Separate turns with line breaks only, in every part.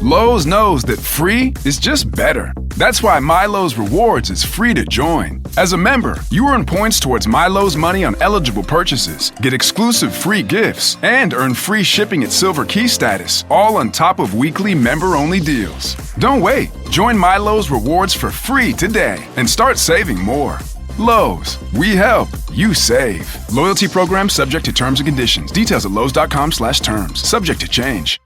Lowe's knows that free is just better. That's why MyLowe's Rewards is free to join. As a member, you earn points towards MyLowe's money on eligible purchases, get exclusive free gifts, and earn free shipping at Silver Key status, all on top of weekly member-only deals. Don't wait. Join MyLowe's Rewards for free today and start saving more. Lowe's, we help, you save. Loyalty program subject to terms and conditions. Details at lowes.com/terms. Subject to change.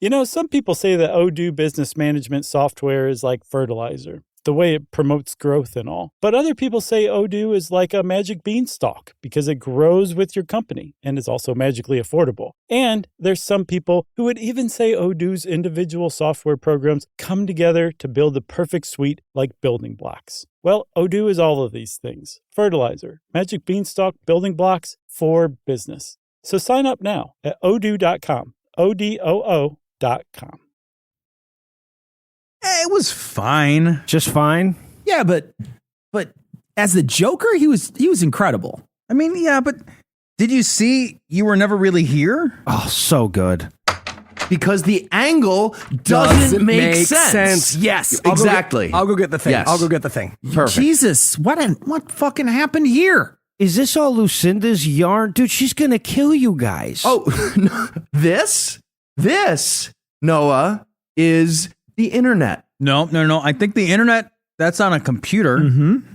You know, some people say that Odoo business management software is like fertilizer, the way it promotes growth and all. But other people say Odoo is like a magic beanstalk because it grows with your company and is also magically affordable. And there's some people who would even say Odoo's individual software programs come together to build the perfect suite like building blocks. Well, Odoo is all of these things. Fertilizer, magic beanstalk, building blocks for business. So sign up now at odoo.com. ODOO.com.
It was fine.
Just fine?
Yeah, but as the Joker, he was incredible. I mean, yeah, but did you see You Were Never Really Here?
Oh, so good.
Because the angle doesn't make sense.
Yes,
exactly.
I'll go get the thing.
Yes.
I'll go get the thing.
Perfect.
Jesus, what fucking happened here?
Is this all Lucinda's yarn? Dude, she's gonna kill you guys.
Oh, no, this, Noah, is the internet.
No. I think the internet, that's on a computer.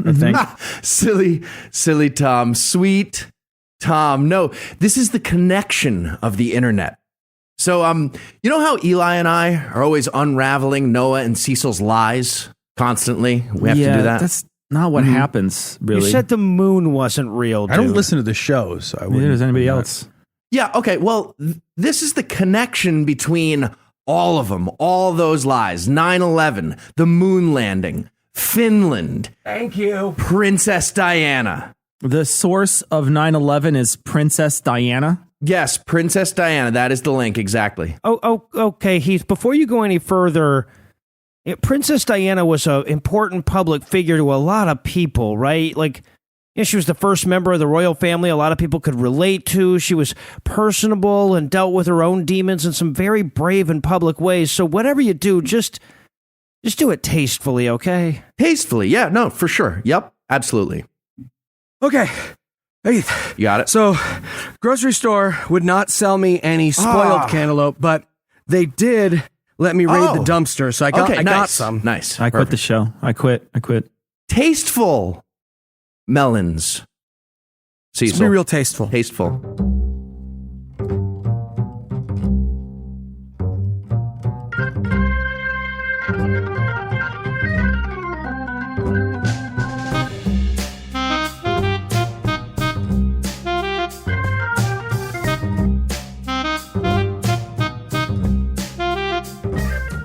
I think.
Silly Tom. Sweet Tom. No, this is the connection of the internet. So, you know how Eli and I are always unraveling Noah and Cecil's lies constantly? We have to do that.
That's not what happens, really.
You said the moon wasn't real, dude.
I don't listen to the shows. So neither does anybody else.
Yeah, okay. Well, this is the connection between all of them, all those lies. 9/11, the moon landing, Finland.
Thank you.
Princess Diana.
The source of 9/11 is Princess Diana.
Yes, Princess Diana. That is the link, exactly.
Oh, okay, Heath. Before you go any further, Princess Diana was an important public figure to a lot of people, right? Like, she was the first member of the royal family a lot of people could relate to. She was personable and dealt with her own demons in some very brave and public ways. So whatever you do, just do it tastefully, okay?
Tastefully, yeah, no, for sure. Yep, absolutely.
Okay. Hey,
you got it.
So, grocery store would not sell me any spoiled cantaloupe, but they did let me raid the dumpster, so I got some.
Nice.
I quit the show. I quit.
Tasteful melons. Cecil.
It's be real tasteful.
Tasteful.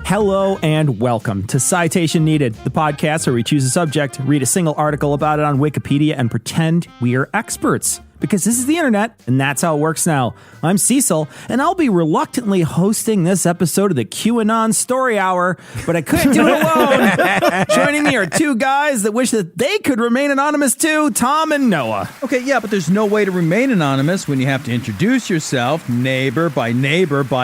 Hello and welcome to Citation Needed, the podcast where we choose a subject, read a single article about it on Wikipedia, and pretend we are experts. Because this is the internet, and that's how it works now. I'm Cecil, and I'll be reluctantly hosting this episode of the QAnon Story Hour, but I couldn't do it alone. Joining me are two guys that wish that they could remain anonymous too, Tom and Noah.
Okay, yeah, but there's no way to remain anonymous when you have to introduce yourself neighbor by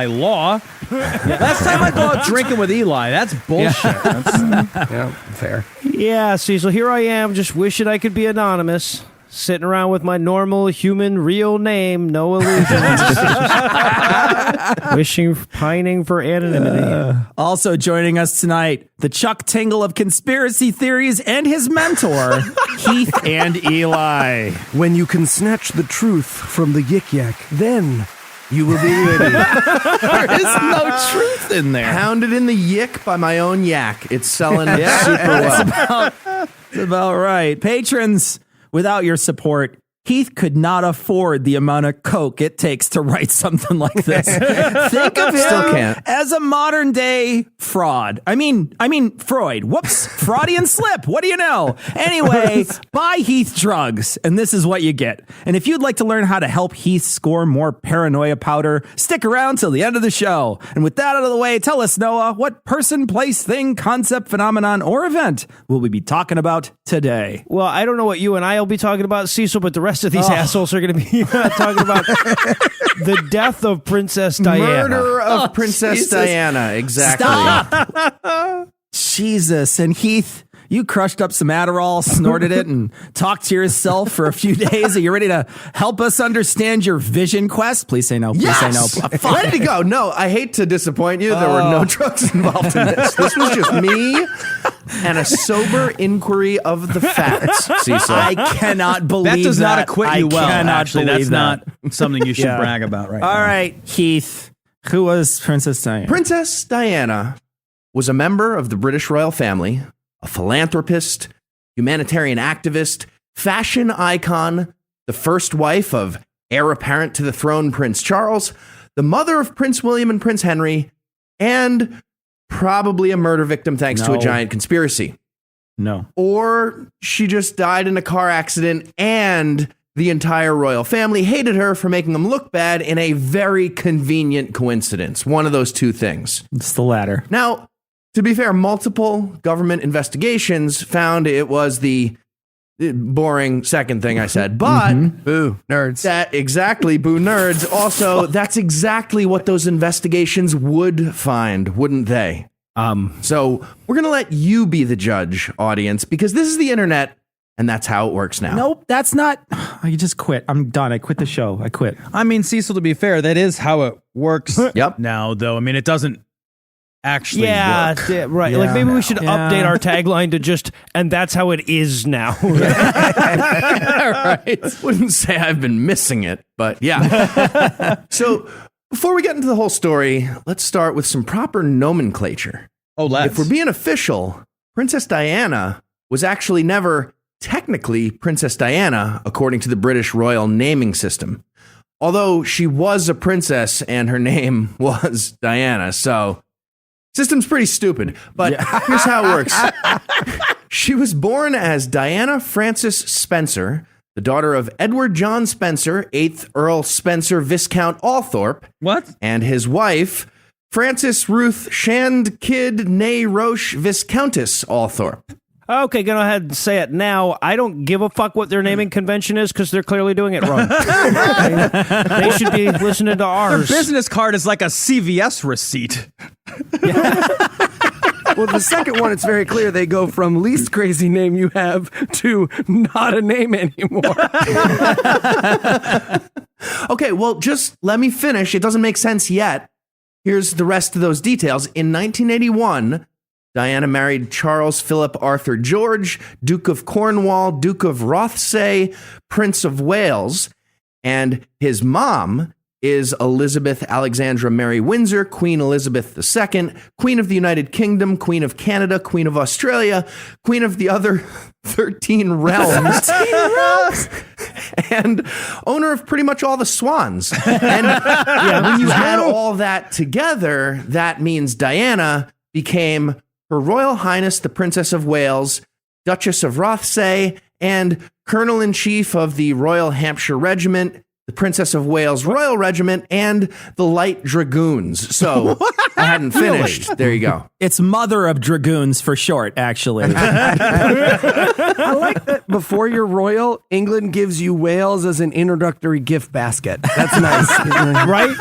law. Last time I go out drinking with Eli, that's bullshit.
Yeah, fair.
Yeah, Cecil, here I am, just wishing I could be anonymous. Sitting around with my normal human real name, no illusions. Pining for anonymity.
Also joining us tonight, the Chuck Tingle of conspiracy theories and his mentor, Heath and Eli.
When you can snatch the truth from the yik yak, then you will be ready.
There is no truth in there.
Pounded in the yick by my own yak. It's selling super well.
That's about right. Patrons, without your support, Heath could not afford the amount of coke it takes to write something like this. Think of him as a modern day fraud. I mean Freud. Whoops. Freudian slip. What do you know? Anyway, buy Heath drugs, and this is what you get. And if you'd like to learn how to help Heath score more paranoia powder, stick around till the end of the show. And with that out of the way, tell us, Noah, what person, place, thing, concept, phenomenon, or event will we be talking about today?
Well, I don't know what you and I will be talking about, Cecil, but the rest rest of these assholes are going to be talking about the death of Princess Diana.
Murder of Princess
Jesus.
Diana. Exactly.
Stop. Jesus. And Heath, you crushed up some Adderall, snorted it, and talked to yourself for a few days. Are you ready to help us understand your vision quest? Please say no. Please say no.
Ready to go. No, I hate to disappoint you. There were no drugs involved in this. This was just me and a sober inquiry of the facts, Cecil.
I cannot believe
That does not acquit you well,
cannot
actually.
believe
That's
that.
not something you should
Yeah.
brag about right now.
All right, Heath. Who was Princess Diana?
Princess Diana was a member of the British royal family, a philanthropist, humanitarian activist, fashion icon, the first wife of heir apparent to the throne Prince Charles, the mother of Prince William and Prince Henry, and probably a murder victim thanks to a
No.
giant conspiracy.
No.
Or she just died in a car accident and the entire royal family hated her for making them look bad in a very convenient coincidence. One of those two things.
It's the latter.
Now, to be fair, multiple government investigations found it was the boring second thing I said, but
Boo, nerds.
that exactly, boo nerds. Also, that's exactly what those investigations would find, wouldn't they? So we're going to let you be the judge, audience, because this is the internet and that's how it works now.
Nope, that's not. I just quit. I'm done. I quit the show. I quit.
I mean, Cecil, to be fair, that is how it works
Yep.
now, though. I mean, it doesn't actually work.
Yeah, right.
Yeah.
Like maybe we should
Yeah.
update our tagline to just, and that's how it is now.
Right. Wouldn't say I've been missing it, but yeah. So before we get into the whole story, let's start with some proper nomenclature.
Oh, let's.
If we're being official, Princess Diana was actually never technically Princess Diana, according to the British royal naming system. Although she was a princess and her name was Diana, so system's pretty stupid. But here's how it works. She was born as Diana Frances Spencer, the daughter of Edward John Spencer, 8th Earl Spencer Viscount Althorpe,
What?
and his wife, Frances Ruth Shand Kidd née Roche Viscountess Althorpe.
Okay, go ahead and say it now. I don't give a fuck what their naming convention is because they're clearly doing it wrong. They should be listening to
Their
ours.
business card is like a CVS receipt.
Well, the second one, it's very clear they go from least crazy name you have to not a name anymore.
Okay, well, just let me finish. It doesn't make sense yet. Here's the rest of those details. In 1981, Diana married Charles Philip Arthur George, Duke of Cornwall, Duke of Rothesay, Prince of Wales, and his mom is Elizabeth Alexandra Mary Windsor, Queen Elizabeth II, Queen of the United Kingdom, Queen of Canada, Queen of Australia, Queen of the other 13 realms, and owner of pretty much all the swans. And when you add all that together, that means Diana became Her Royal Highness the Princess of Wales, Duchess of Rothesay, and Colonel-in-Chief of the Royal Hampshire Regiment, the Princess of Wales Royal Regiment, and the Light Dragoons. So I hadn't finished. There you go.
It's Mother of Dragoons for short, actually.
I like that before you're royal, England gives you Wales as an introductory gift basket. That's nice.
Right?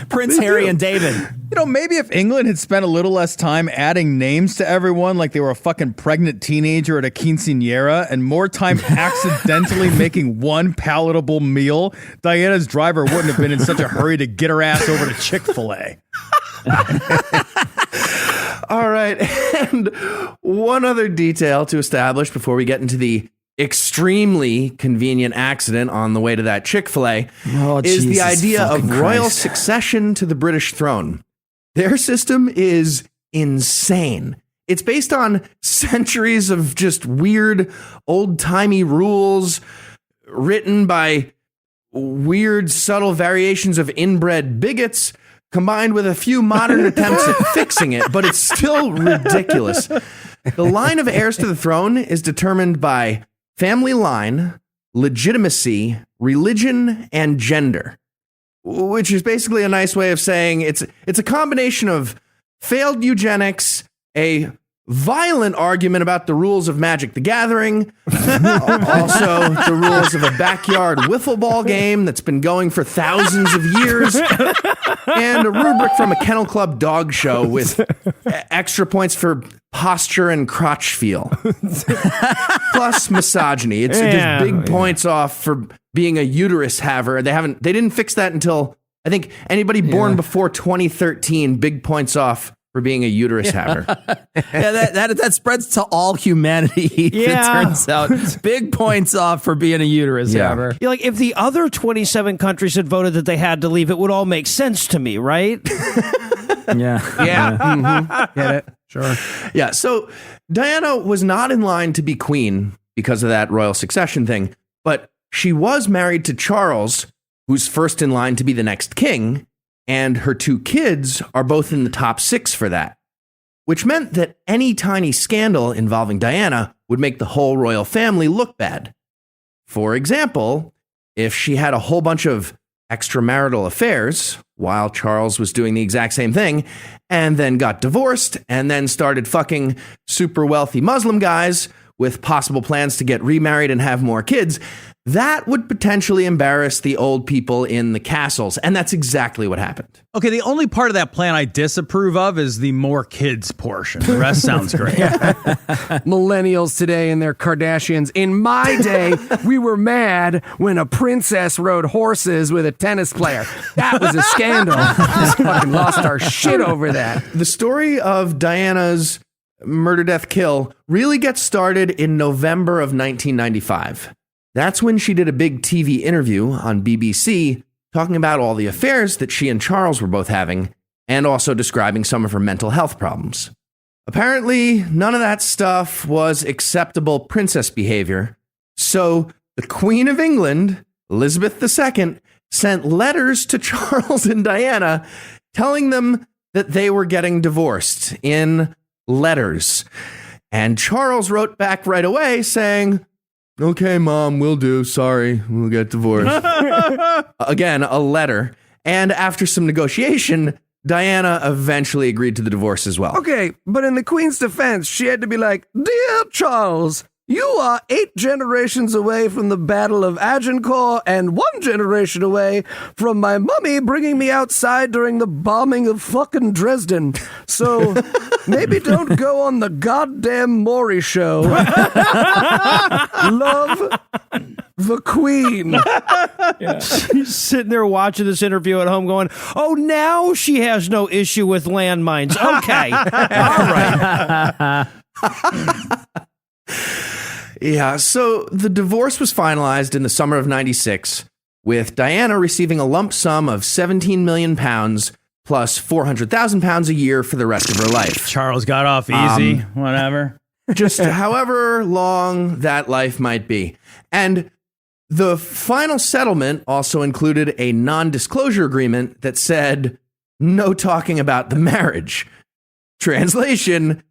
Prince Harry and David.
You know, maybe if England had spent a little less time adding names to everyone like they were a fucking pregnant teenager at a quinceanera and more time accidentally making one palatable meal, Diana's driver wouldn't have been in such a hurry to get her ass over to Chick-fil-A.
All right. And one other detail to establish before we get into the extremely convenient accident on the way to that Chick-fil-A
Oh,
is the
Jesus
idea of
fucking
royal
Christ.
succession to the British throne. Their system is insane. It's based on centuries of just weird old-timey rules written by weird subtle variations of inbred bigots combined with a few modern attempts at fixing it, but it's still ridiculous. The line of heirs to the throne is determined by family line, legitimacy, religion, and gender, which is basically a nice way of saying it's a combination of failed eugenics, a violent argument about the rules of Magic the Gathering, also the rules of a backyard wiffle ball game that's been going for thousands of years, and a rubric from a Kennel Club dog show with extra points for posture and crotch feel. Plus misogyny. It's just big points off for being a uterus haver. They didn't fix that until, I think, anybody born before 2013, big points off for being a uterus haver.
That spreads to all humanity. It turns out big points off for being a uterus haver.
Like, if the other 27 countries had voted that they had to leave, it would all make sense to me, right?
Yeah.
Mm-hmm. Get it? Sure.
Yeah. So Diana was not in line to be queen because of that royal succession thing, but she was married to Charles, who's first in line to be the next king. And her 2 kids are both in the top 6 for that, which meant that any tiny scandal involving Diana would make the whole royal family look bad. For example, if she had a whole bunch of extramarital affairs while Charles was doing the exact same thing, and then got divorced, and then started fucking super wealthy Muslim guys with possible plans to get remarried and have more kids, that would potentially embarrass the old people in the castles. And that's exactly what happened.
Okay, the only part of that plan I disapprove of is the more kids portion. The rest sounds great.
Millennials today and their Kardashians. In my day, we were mad when a princess rode horses with a tennis player. That was a scandal. Just fucking lost our shit over that.
The story of Diana's murder, death, kill really gets started in November of 1995. That's when she did a big TV interview on BBC talking about all the affairs that she and Charles were both having, and also describing some of her mental health problems. Apparently, none of that stuff was acceptable princess behavior, so the Queen of England, Elizabeth II, sent letters to Charles and Diana telling them that they were getting divorced in letters. And Charles wrote back right away saying, "Okay, Mom, we'll do. Sorry, we'll get divorced." Again, a letter. And after some negotiation, Diana eventually agreed to the divorce as well.
Okay, but in the Queen's defense, she had to be like, "Dear Charles, you are 8 generations away from the Battle of Agincourt and 1 generation away from my mummy bringing me outside during the bombing of fucking Dresden. So maybe don't go on the goddamn Maury show. Love, the Queen."
She's sitting there watching this interview at home going, "Oh, now she has no issue with landmines. Okay. All right."
Yeah, so the divorce was finalized in the summer of 96, with Diana receiving a lump sum of £17 million plus £400,000 a year for the rest of her life.
Charles got off easy, whatever.
Just however long that life might be. And the final settlement also included a non-disclosure agreement that said no talking about the marriage. Translation: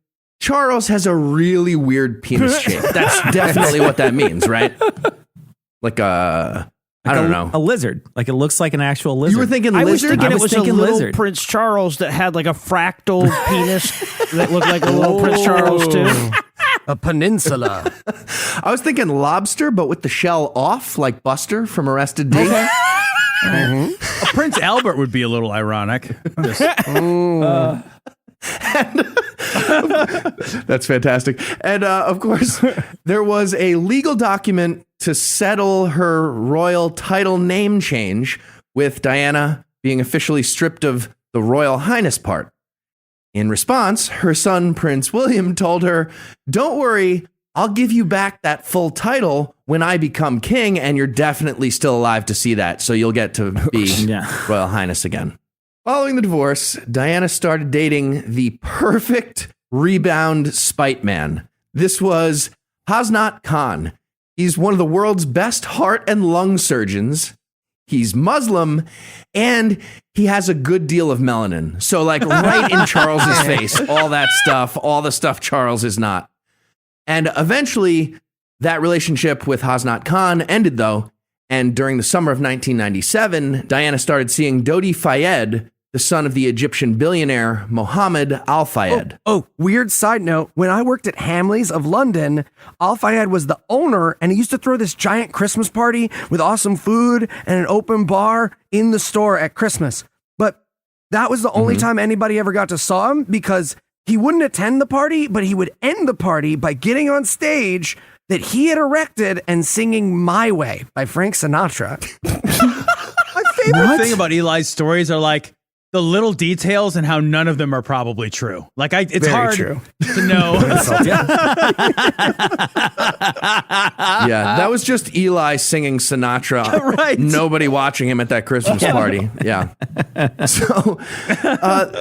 Charles has a really weird penis shape. That's definitely what that means, right? Like I don't know.
A lizard. Like, it looks like an actual lizard.
You were thinking
I was
lizard?
thinking
I
it
was
was a
thinking
little
lizard.
Prince Charles that had like a fractal penis that looked like a little Prince Charles too.
A peninsula.
I was thinking lobster, but with the shell off, like Buster from Arrested Development.
Prince Albert would be a little ironic.
That's fantastic. And of course, there was a legal document to settle her royal title name change, with Diana being officially stripped of the Royal Highness part. In response, her son, Prince William, told her, "Don't worry, I'll give you back that full title when I become king, and you're definitely still alive to see that, so you'll get to be Royal Highness again." Following the divorce, Diana started dating the perfect rebound spite man. This was Hasnat Khan. He's one of the world's best heart and lung surgeons. He's Muslim, and he has a good deal of melanin. So, like, right in Charles's face, all that stuff, all the stuff Charles is not. And eventually, that relationship with Hasnat Khan ended, though. And during the summer of 1997, Diana started seeing Dodi Fayed, the son of the Egyptian billionaire Mohammed Al Fayed.
Oh, weird side note. When I worked at Hamleys of London, Al Fayed was the owner, and he used to throw this giant Christmas party with awesome food and an open bar in the store at Christmas. But that was the only time anybody ever got to saw him, because he wouldn't attend the party, but he would end the party by getting on stage that he had erected and singing My Way by Frank Sinatra.
My favorite thing about Eli's stories are like the little details and how none of them are probably true. Like it's
Very
hard
true.
to know.
Yeah, that was just Eli singing Sinatra.
Right.
Nobody watching him at that Christmas party. Yeah. So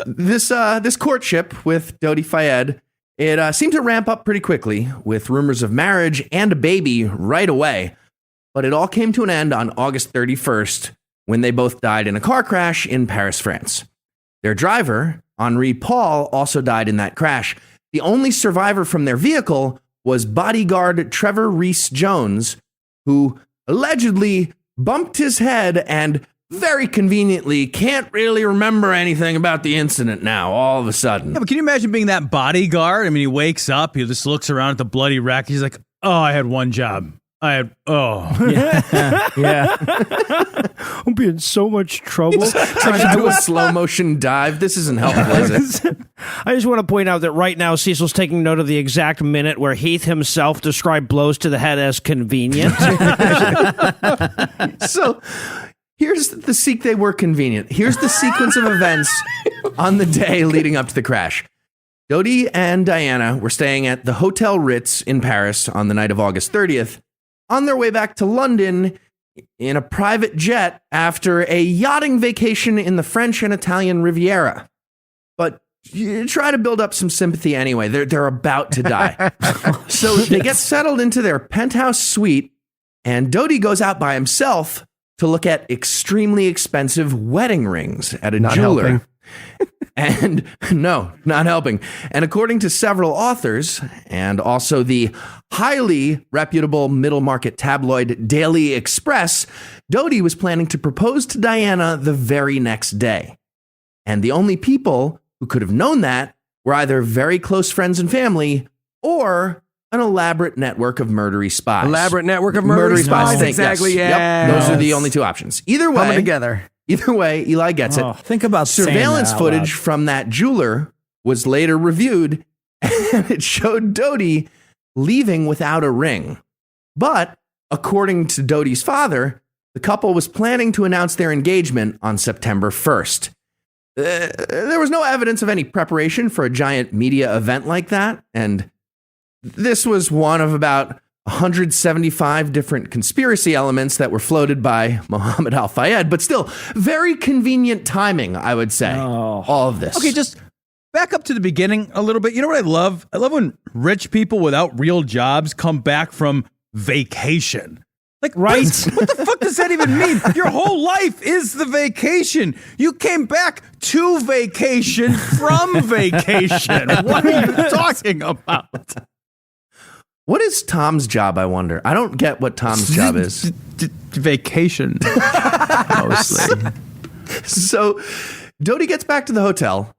this courtship with Dodi Fayed, it seemed to ramp up pretty quickly with rumors of marriage and a baby right away. But it all came to an end on August 31st when they both died in a car crash in Paris, France. Their driver, Henri Paul, also died in that crash. The only survivor from their vehicle was bodyguard Trevor Rees-Jones, who allegedly bumped his head and very conveniently can't really remember anything about the incident now, all of a sudden.
Yeah, but can you imagine being that bodyguard? I mean, he wakes up, he just looks around at the bloody wreck. He's like, oh, I had one job.
Yeah.
I'm being so much trouble.
Trying to do a slow motion dive. This isn't helpful, is it?
I just want to point out that right now Cecil's taking note of the exact minute where Heath himself described blows to the head as convenient.
So here's they were convenient. Here's the sequence of events on the day leading up to the crash. Dodi and Diana were staying at the Hotel Ritz in Paris on the night of August 30th, on their way back to London in a private jet after a yachting vacation in the French and Italian Riviera. But you try to build up some sympathy anyway. They're about to die. So they get settled into their penthouse suite, and Dodi goes out by himself to look at extremely expensive wedding rings at a jeweler.
helping.
And no, not helping. And according to several authors, and also the highly reputable middle market tabloid Daily Express, Dodi was planning to propose to Diana the very next day. And the only people who could have known that were either very close friends and family or an elaborate network of murdery spies.
Elaborate network of murdery spies. Exactly,
Yes.
yeah.
Yep. Those are the only two options. Either
Coming
way,
together.
Eli gets it.
Think about saying
Surveillance
that out
footage
loud.
from that jeweler was later reviewed, and it showed Dodi leaving without a ring. But according to Dodi's father, the couple was planning to announce their engagement on September 1st. There was no evidence of any preparation for a giant media event like that, and this was one of about 175 different conspiracy elements that were floated by Mohammed Al Fayed, but still very convenient timing, I would say. All of this.
Okay, just back up to the beginning a little bit. You know what I love? I love when rich people without real jobs come back from vacation. Like, right? What the fuck does that even mean? Your whole life is the vacation. You came back to vacation from vacation. What are you talking about?
What is Tom's job, I wonder? I don't get what Tom's job is.
Vacation. Mostly.
So Dodi gets back to the hotel,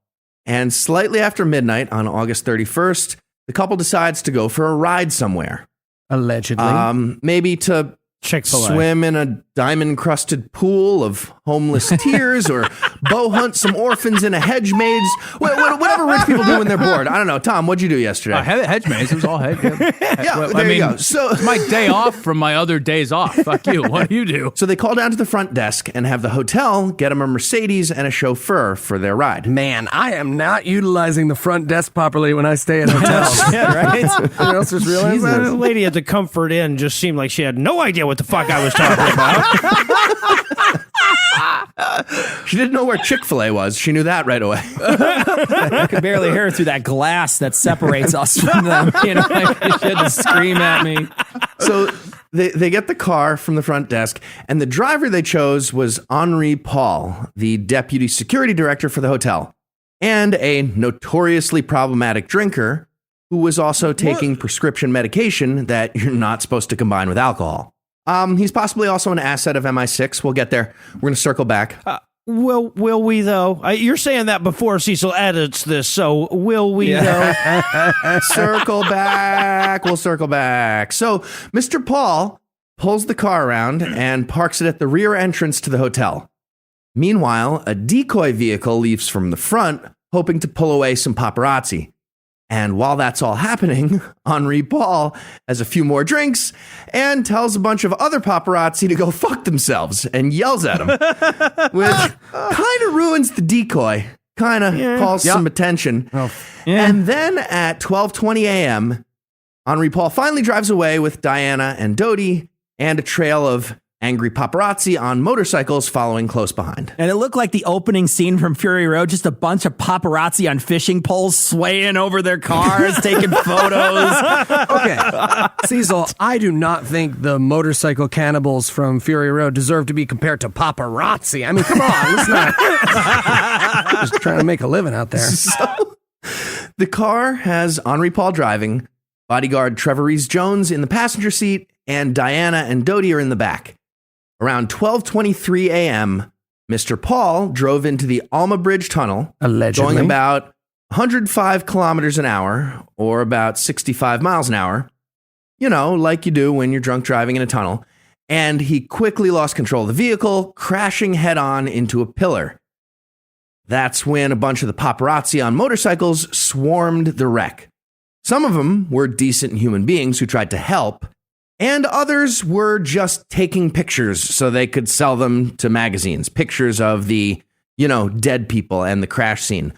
and slightly after midnight on August 31st, the couple decides to go for a ride somewhere.
Allegedly.
Maybe to
Chick-fil-A.
swim in a diamond-crusted pool of homeless tears, or bow hunt some orphans in a hedge maze. Whatever rich people do when they're bored. I don't know. Tom, what'd you do yesterday?
Hedge maze. It was all hedge. Yeah,
Yeah, there you go. So
it's my day off from my other days off. Fuck you. What do you do?
So they call down to the front desk and have the hotel get them a Mercedes and a chauffeur for their ride.
Man, I am not utilizing the front desk properly when I stay at hotels.
Yeah, right?
Anyone else just realized
The
that?
lady at the Comfort Inn just seemed like she had no idea what the fuck I was talking about.
She didn't know where Chick-fil-A was. She knew that right away.
I could barely hear it through that glass that separates us from them. You know, she had to scream at me.
So they get the car from the front desk, and the driver they chose was Henri Paul, the deputy security director for the hotel, and a notoriously problematic drinker who was also taking prescription medication that you're not supposed to combine with alcohol. He's possibly also an asset of MI6. We'll get there. We're going to circle back.
Will we though? You're saying that before Cecil edits this, so will we though?
Circle back. We'll circle back. So Mr. Paul pulls the car around and parks it at the rear entrance to the hotel. Meanwhile, a decoy vehicle leaves from the front, hoping to pull away some paparazzi. And while that's all happening, Henri Paul has a few more drinks and tells a bunch of other paparazzi to go fuck themselves and yells at them, which kind of ruins the decoy, kind of calls some attention. And then at 12:20 a.m., Henri Paul finally drives away with Diana and Dodi and a trail of angry paparazzi on motorcycles following close behind.
And it looked like the opening scene from Fury Road, just a bunch of paparazzi on fishing poles swaying over their cars, taking photos.
Okay, Cecil, I do not think the motorcycle cannibals from Fury Road deserve to be compared to paparazzi. I mean, come on, let's not. Just trying to make a living out there.
So, the car has Henri Paul driving, bodyguard Trevor Rees-Jones in the passenger seat, and Diana and Dodi are in the back. Around 12:23 a.m., Mr. Paul drove into the Alma Bridge Tunnel,
allegedly
going about 105 kilometers an hour, or about 65 miles an hour, you know, like you do when you're drunk driving in a tunnel, and he quickly lost control of the vehicle, crashing head-on into a pillar. That's when a bunch of the paparazzi on motorcycles swarmed the wreck. Some of them were decent human beings who tried to help, and others were just taking pictures so they could sell them to magazines. Pictures of the, you know, dead people and the crash scene.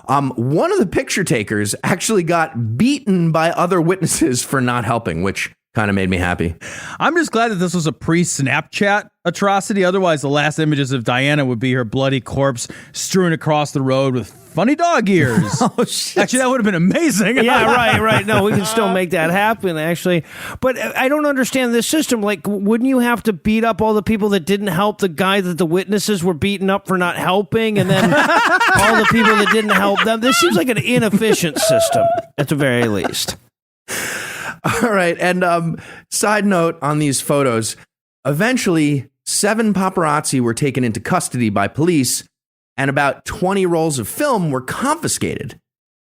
One of the picture takers actually got beaten by other witnesses for not helping, which kind of made me happy.
I'm just glad that this was a pre-Snapchat atrocity. Otherwise, the last images of Diana would be her bloody corpse strewn across the road with funny dog ears.
Oh, shit.
Actually, that would have been amazing.
Yeah, right. No, we can still make that happen, actually. But I don't understand this system. Like, wouldn't you have to beat up all the people that didn't help the guy that the witnesses were beating up for not helping, and then all the people that didn't help them? This seems like an inefficient system, at the very least.
All right. And side note on these photos, eventually 7 paparazzi were taken into custody by police and about 20 rolls of film were confiscated.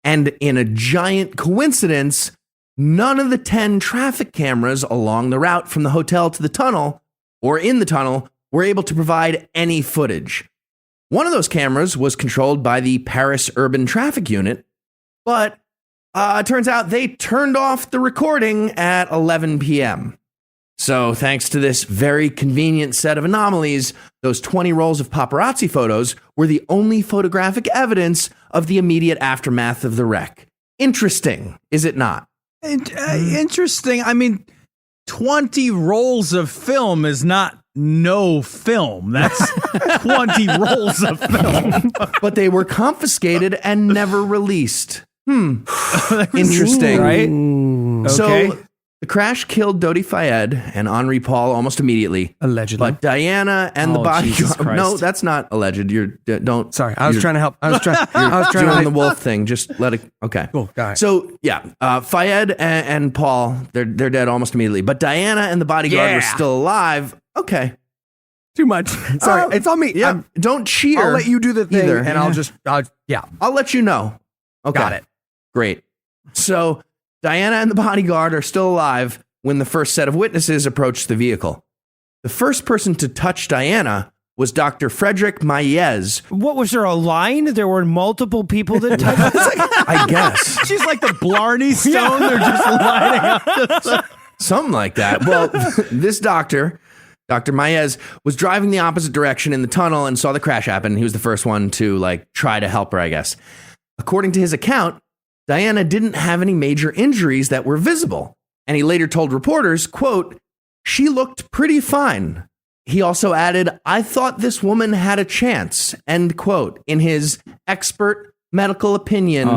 And in a giant coincidence, none of the 10 traffic cameras along the route from the hotel to the tunnel or in the tunnel were able to provide any footage. One of those cameras was controlled by the Paris Urban Traffic Unit, but it turns out they turned off the recording at 11 p.m. So thanks to this very convenient set of anomalies, those 20 rolls of paparazzi photos were the only photographic evidence of the immediate aftermath of the wreck. Interesting, is it not?
Interesting. I mean, 20 rolls of film is not no film. That's 20 rolls of film.
But they were confiscated and never released. Interesting,
right?
Okay. So the crash killed Dodi Fayed and Henri Paul almost immediately.
Allegedly.
But Diana and the bodyguard. No, that's not alleged. Don't.
Sorry, I was trying to help. I was trying
doing
to
the wolf thing. Just let it. Okay.
Cool. Got it.
So yeah, Fayed and Paul, they're dead almost immediately. But Diana and the bodyguard were still alive. Okay.
Too much. Sorry, it's on me.
Yeah. Don't cheer.
I'll let you do the thing,
either.
and
I'll let you know. Okay.
Got it.
Great. So Diana and the bodyguard are still alive when the first set of witnesses approached the vehicle. The first person to touch Diana was Dr. Frederick Maillez.
What, was there a line? There were multiple people that touched
I guess.
She's like the Blarney Stone. They're just lining up.
Something like that. Well, this Dr. Maillez was driving the opposite direction in the tunnel and saw the crash happen. He was the first one to try to help her, I guess. According to his account, Diana didn't have any major injuries that were visible. And he later told reporters, quote, "She looked pretty fine." He also added, "I thought this woman had a chance," end quote. In his expert medical opinion,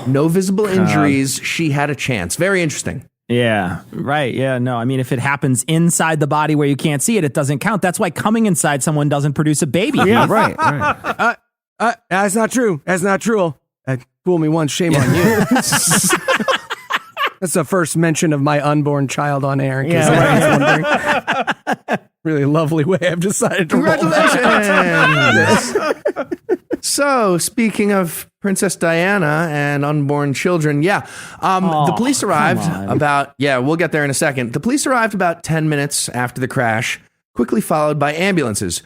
no visible injuries. She had a chance. Very interesting.
Yeah, right. Yeah, no, I mean, if it happens inside the body where you can't see it, it doesn't count. That's why coming inside someone doesn't produce a baby.
Yeah, right. That's not true. That's not true. Fool me once, shame on you. That's the first mention of my unborn child on air. In case anyone's wondering. really lovely way I've decided to roll.
Congratulations! So, speaking of Princess Diana and unborn children, the police arrived we'll get there in a second. The police arrived about 10 minutes after the crash, quickly followed by ambulances.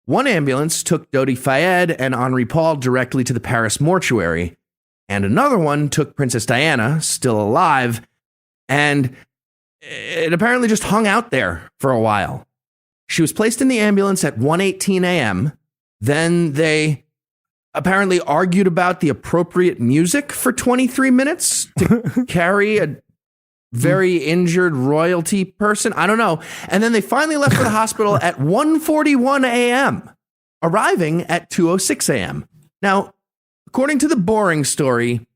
One ambulance took Dodi Fayed and Henri Paul directly to the Paris mortuary, and another one took Princess Diana, still alive, and it apparently just hung out there for a while. She was placed in the ambulance at 1:18 a.m. Then they apparently argued about the appropriate music for 23 minutes to carry a very injured royalty person. I don't know. And then they finally left for the hospital at 1:41 a.m., arriving at 2:06 a.m. Now, according to the boring story,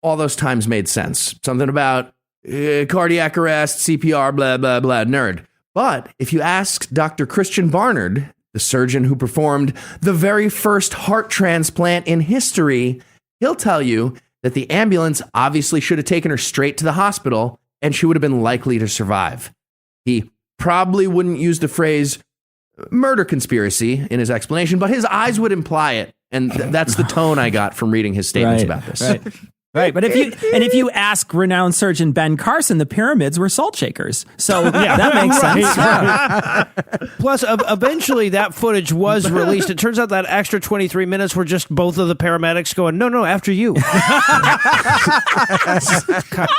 all those times made sense. Something about cardiac arrest, CPR, blah, blah, blah, nerd. But if you ask Dr. Christian Barnard, the surgeon who performed the very first heart transplant in history, he'll tell you that the ambulance obviously should have taken her straight to the hospital and she would have been likely to survive. He probably wouldn't use the phrase murder conspiracy in his explanation, but his eyes would imply it. And that's the tone I got from reading his statements about this.
Right, but if you ask renowned surgeon Ben Carson, the pyramids were salt shakers, so that makes sense.
Plus, eventually that footage was released. It turns out that extra 23 minutes were just both of the paramedics going, "No, after you."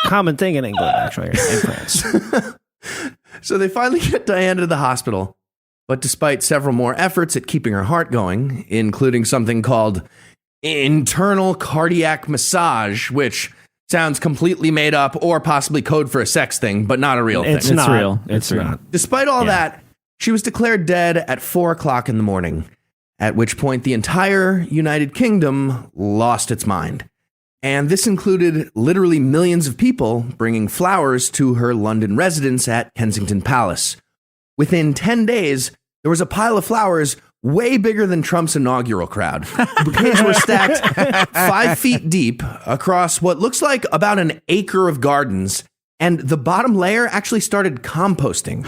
Common thing in England, actually, in France.
So they finally get Diana to the hospital, but despite several more efforts at keeping her heart going, including something called internal cardiac massage, which sounds completely made up or possibly code for a sex thing, but not a real thing.
It's real. It's real.
Despite all that, she was declared dead at 4:00 in the morning, at which point the entire United Kingdom lost its mind. And this included literally millions of people bringing flowers to her London residence at Kensington Palace. Within 10 days, there was a pile of flowers way bigger than Trump's inaugural crowd. Bouquets were stacked 5 feet deep across what looks like about an acre of gardens, and the bottom layer actually started composting.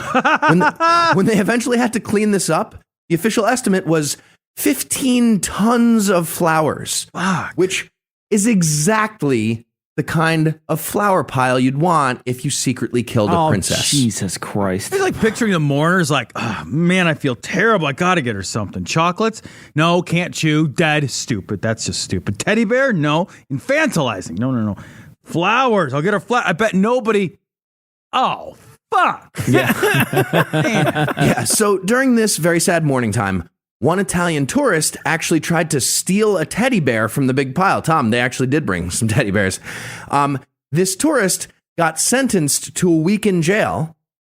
When they eventually had to clean this up, the official estimate was 15 tons of flowers, which is exactly the kind of flower pile you'd want if you secretly killed a princess.
Jesus Christ.
It's like picturing the mourners like, oh, man, I feel terrible. I got to get her something. Chocolates? No, can't chew. Dead. Stupid. That's just stupid. Teddy bear? No. Infantilizing. No. Flowers. I'll get her I bet nobody. Oh, fuck.
Yeah. So during this very sad mourning time, one Italian tourist actually tried to steal a teddy bear from the big pile. Tom, they actually did bring some teddy bears. This tourist got sentenced to a week in jail,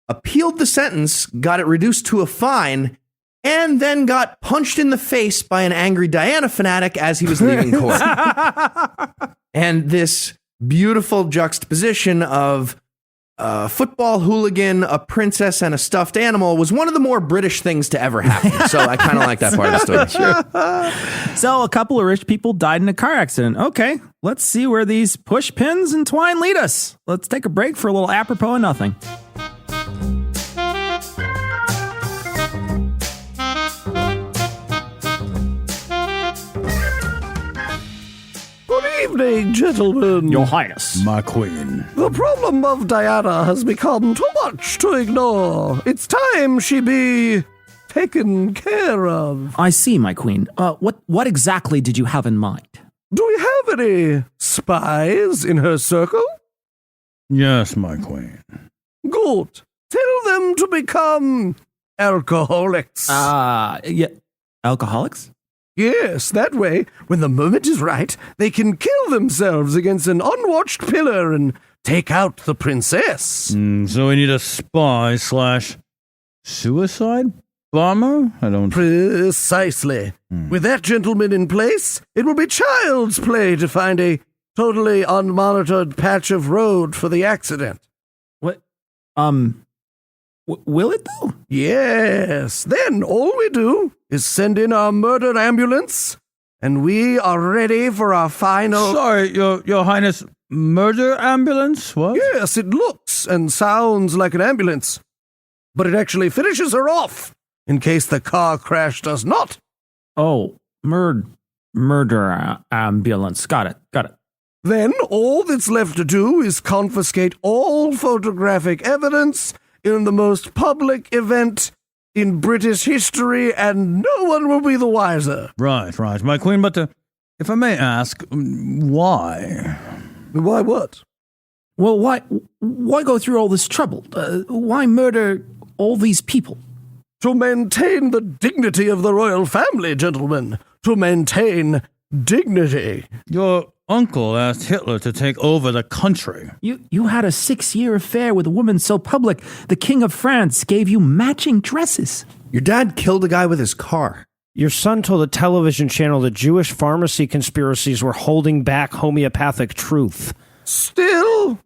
appealed the sentence, got it reduced to a fine, and then got punched in the face by an angry Diana fanatic as he was leaving court. And this beautiful juxtaposition of a football hooligan, a princess, and a stuffed animal was one of the more British things to ever happen. So I kind of like that part of the story.
So a couple of rich people died in a car accident. Okay, let's see where these push pins and twine lead us. Let's take a break for a little apropos of nothing.
Good evening, gentlemen.
Your Highness.
My queen.
The problem of Diana has become too much to ignore. It's time she be taken care of.
I see, my queen. What exactly did you have in mind?
Do we have any spies in her circle?
Yes, my queen.
Good. Tell them to become alcoholics.
Yeah. Alcoholics?
Yes, that way, when the moment is right, they can kill themselves against an unwatched pillar and take out the princess.
So we need a spy / suicide bomber? I don't...
Precisely. With that gentleman in place, it will be child's play to find a totally unmonitored patch of road for the accident.
What? Will it though?
Yes. Then all we do is send in our murder ambulance, and we are ready for our final...
Sorry, Your Highness, murder ambulance? What?
Yes, it looks and sounds like an ambulance. but it actually finishes her off in case the car crash does not.
Oh, murder ambulance. Got it.
Then all that's left to do is confiscate all photographic evidence in the most public event in British history, and no one will be the wiser.
Right, my queen. But if I may ask, why?
Why what?
Well, why go through all this trouble? Why murder all these people?
To maintain the dignity of the royal family, gentlemen. To maintain dignity.
Your uncle asked Hitler to take over the country.
You had a 6-year affair with a woman so public, the King of France gave you matching dresses.
Your dad killed a guy with his car.
Your son told a television channel that Jewish pharmacy conspiracies were holding back homeopathic truth.
Still,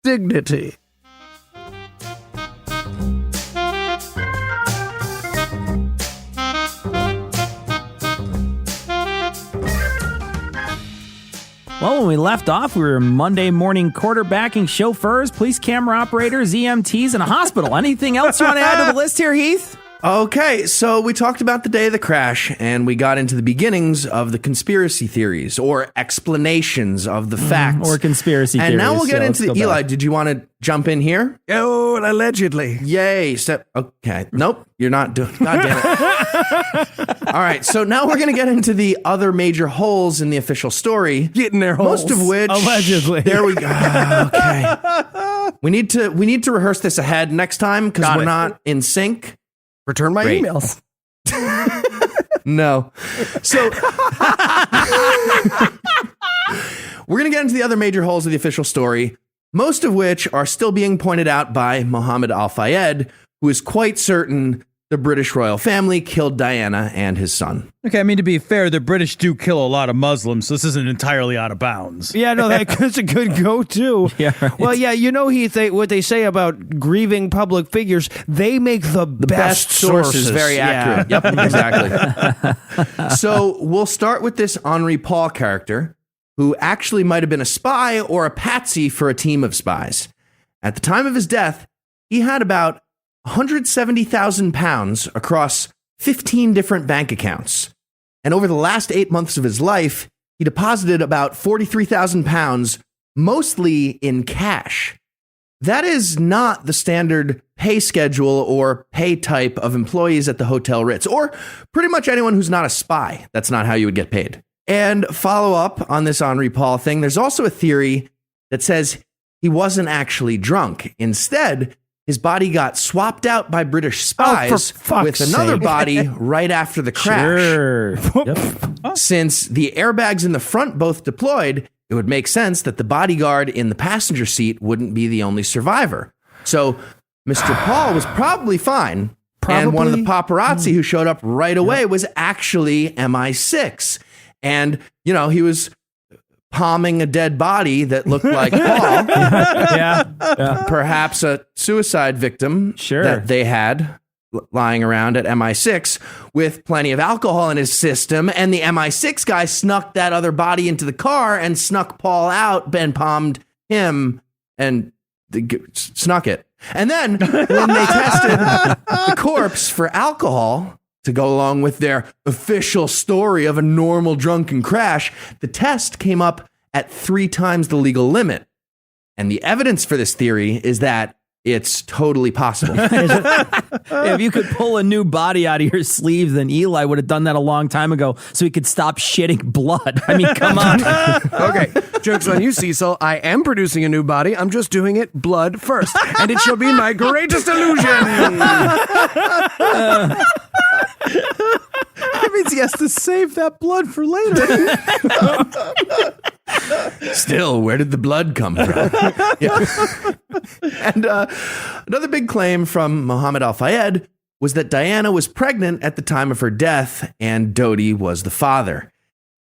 dignity.
Well, when we left off, we were Monday morning quarterbacking chauffeurs, police camera operators, EMTs, and a hospital. Anything else you want to add to the list here, Heath?
Okay, so we talked about the day of the crash, and we got into the beginnings of the conspiracy theories or explanations of the facts.
Or conspiracy theories.
And now we'll get
so
into
let's
the
go
Eli.
back.
Did you want to jump in here?
Oh, allegedly.
Yay. Okay. Nope. You're not doing. God damn it. All right. So now we're going to get into the other major holes in the official story.
Getting their holes.
Most of which.
Allegedly.
There we go. Okay. We need to rehearse this ahead next time because we're not in sync.
Return my
Great.
emails.
No. So we're going to get into the other major holes of the official story, most of which are still being pointed out by Mohammed Al-Fayed, who is quite certain the British royal family killed Diana and his son.
Okay, I mean, to be fair, the British do kill a lot of Muslims, so this isn't entirely out of bounds.
Yeah, no, that's a good go-to.
Yeah, right.
Well, yeah, you know, Heath, what they say about grieving public figures, they make the best
sources. Very accurate.
Yeah.
Yep, exactly. So we'll start with this Henri Paul character, who actually might have been a spy or a patsy for a team of spies. At the time of his death, he had about 170,000 pounds across 15 different bank accounts. And over the last 8 months of his life, he deposited about 43,000 pounds, mostly in cash. That is not the standard pay schedule or pay type of employees at the Hotel Ritz, or pretty much anyone who's not a spy. That's not how you would get paid. And follow up on this Henri Paul thing, there's also a theory that says he wasn't actually drunk. Instead, his body got swapped out by British spies with another body right after the crash.
Sure. Yep.
Since the airbags in the front both deployed, it would make sense that the bodyguard in the passenger seat wouldn't be the only survivor. So Mr. Paul was probably fine. And one of the paparazzi who showed up right away was actually MI6. And, you know, he was palming a dead body that looked like Paul.
Yeah.
Perhaps a suicide victim
Sure.
that they had lying around at MI6 with plenty of alcohol in his system. And the MI6 guy snuck that other body into the car and snuck Paul out, and palmed him and snuck it. And then when they tested the corpse for alcohol to go along with their official story of a normal drunken crash, the test came up at 3 times the legal limit. And the evidence for this theory is that it's totally possible.
If you could pull a new body out of your sleeve, then Eli would have done that a long time ago so he could stop shitting blood. I mean, come on.
Okay, joke's on you, Cecil. I am producing a new body. I'm just doing it blood first. And it shall be my greatest illusion.
That means he has to save that blood for later.
Still, where did the blood come from? Yeah. And another big claim from Mohammed Al-Fayed was that Diana was pregnant at the time of her death and Dodi was the father.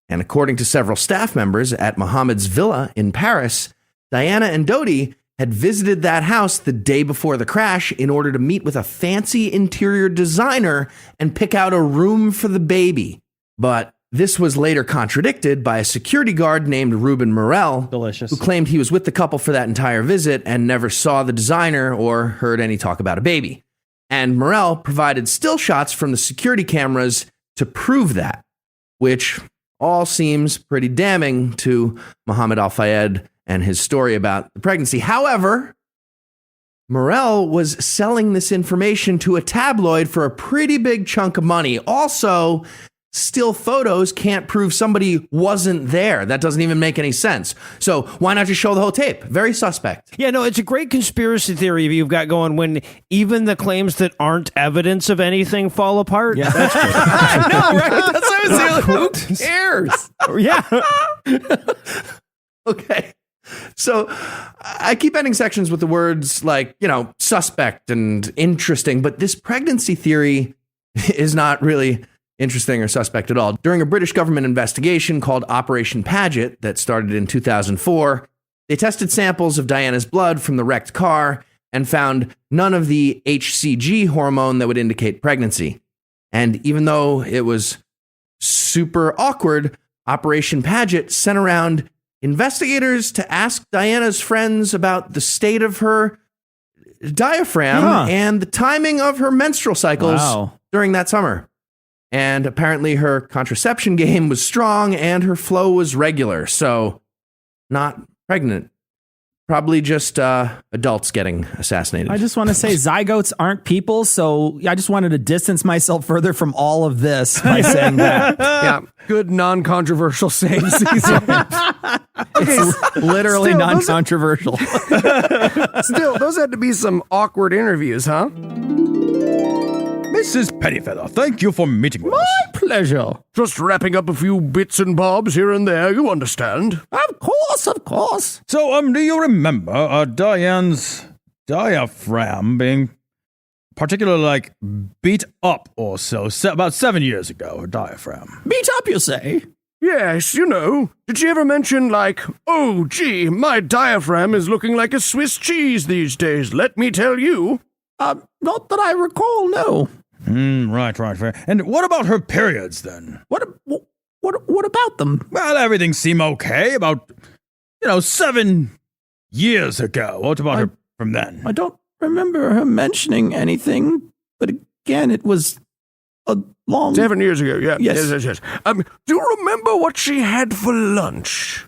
And according to several staff members at Mohammed's villa in Paris, Diana and Dodi had visited that house the day before the crash in order to meet with a fancy interior designer and pick out a room for the baby. But this was later contradicted by a security guard named Ruben Morel,
Delicious.
who claimed he was with the couple for that entire visit and never saw the designer or heard any talk about a baby. And Morel provided still shots from the security cameras to prove that, which all seems pretty damning to Mohammed Al-Fayed and his story about the pregnancy. However, Morel was selling this information to a tabloid for a pretty big chunk of money. Also, still photos can't prove somebody wasn't there. That doesn't even make any sense. So why not just show the whole tape? Very suspect.
Yeah, no, it's a great conspiracy theory you've got going when even the claims that aren't evidence of anything fall apart.
Yeah.
That's great.
I know, right? That's what I was saying. Who cares?
Yeah.
Okay. So I keep ending sections with the words like, suspect and interesting, but this pregnancy theory is not really interesting or suspect at all. During a British government investigation called Operation Paget that started in 2004, they tested samples of Diana's blood from the wrecked car and found none of the HCG hormone that would indicate pregnancy. And even though it was super awkward, Operation Paget sent around investigators to ask Diana's friends about the state of her diaphragm and the timing of her menstrual cycles during that summer. And apparently her contraception game was strong and her flow was regular. So not pregnant. Probably just adults getting assassinated.
I just want to say zygotes aren't people, so I just wanted to distance myself further from all of this by saying that.
Yeah, good non-controversial saying season.
It's literally
Still,
non-controversial.
Still, those had to be some awkward interviews, huh?
Mrs. Pennyfeather, thank you for meeting with us.
Pleasure. Just wrapping up a few bits and bobs here and there, you understand.
Of course.
So, do you remember Diane's diaphragm being particularly, beat up or so, about 7 years ago, her diaphragm?
Beat up, you say?
Yes, Did she ever mention, oh, gee, my diaphragm is looking like a Swiss cheese these days, let me tell you?
Not that I recall, no.
Right, fair. And what about her periods, then?
What about them?
Well, everything seemed okay about, 7 years ago. What about her from then?
I don't remember her mentioning anything, but again, it was a long...
7 years ago, yeah.
Yes.
Yes. Do you remember what she had for lunch?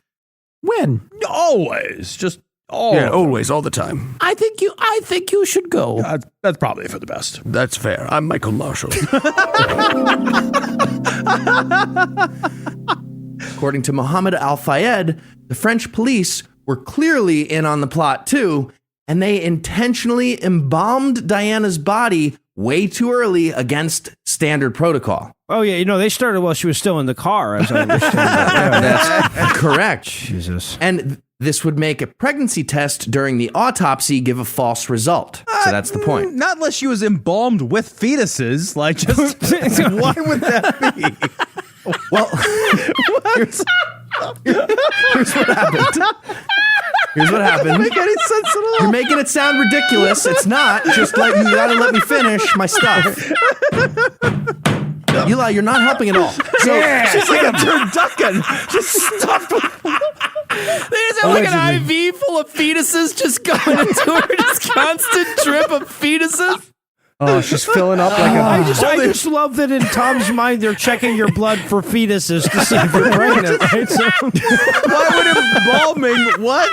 When?
Always, just
always, all the time.
I think you should go.
That's probably for the best.
That's fair. I'm Michael Marshall.
According to Mohammed Al-Fayed, the French police were clearly in on the plot too, and they intentionally embalmed Diana's body way too early against standard protocol.
Oh, yeah. They started while she was still in the car, as I understand it.
That's correct.
Jesus.
And this would make a pregnancy test during the autopsy give a false result. So that's the point.
Not unless she was embalmed with fetuses. Why would that be?
Well, here's what happened. Here's what happened.
Make any sense at all?
You're making it sound ridiculous. It's not. You gotta let me finish my stuff. Eli, you're not helping at all. So,
She's like a turducken, just stuffed with... There's an IV full of fetuses just going into her, just constant drip of fetuses.
Oh, she's filling up like a...
I just love that in Tom's mind they're checking your blood for fetuses to see if you're pregnant, right? So,
Why would embalming? What?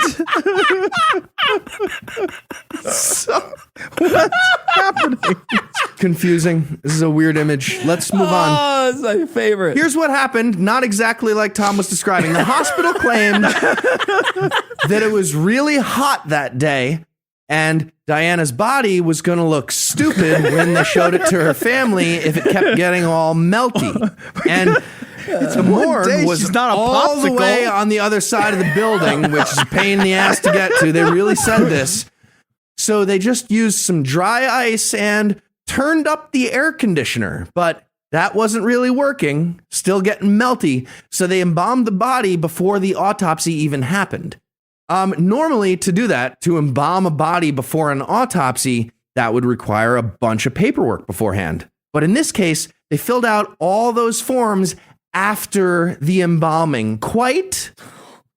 What's happening?
confusing. This is a weird image. Let's move on.
Oh, it's my favorite.
Here's what happened. Not exactly like Tom was describing. The hospital claimed that it was really hot that day, and Diana's body was going to look stupid when they showed it to her family if it kept getting all melty. And the morgue was
not a
all the
popsicle.
way on the other side of the building, which is a pain in the ass to get to. They really said this. So they just used some dry ice and turned up the air conditioner, but that wasn't really working, still getting melty. So they embalmed the body before the autopsy even happened. Normally, to do that, to embalm a body before an autopsy, that would require a bunch of paperwork beforehand. But in this case, they filled out all those forms after the embalming. Quite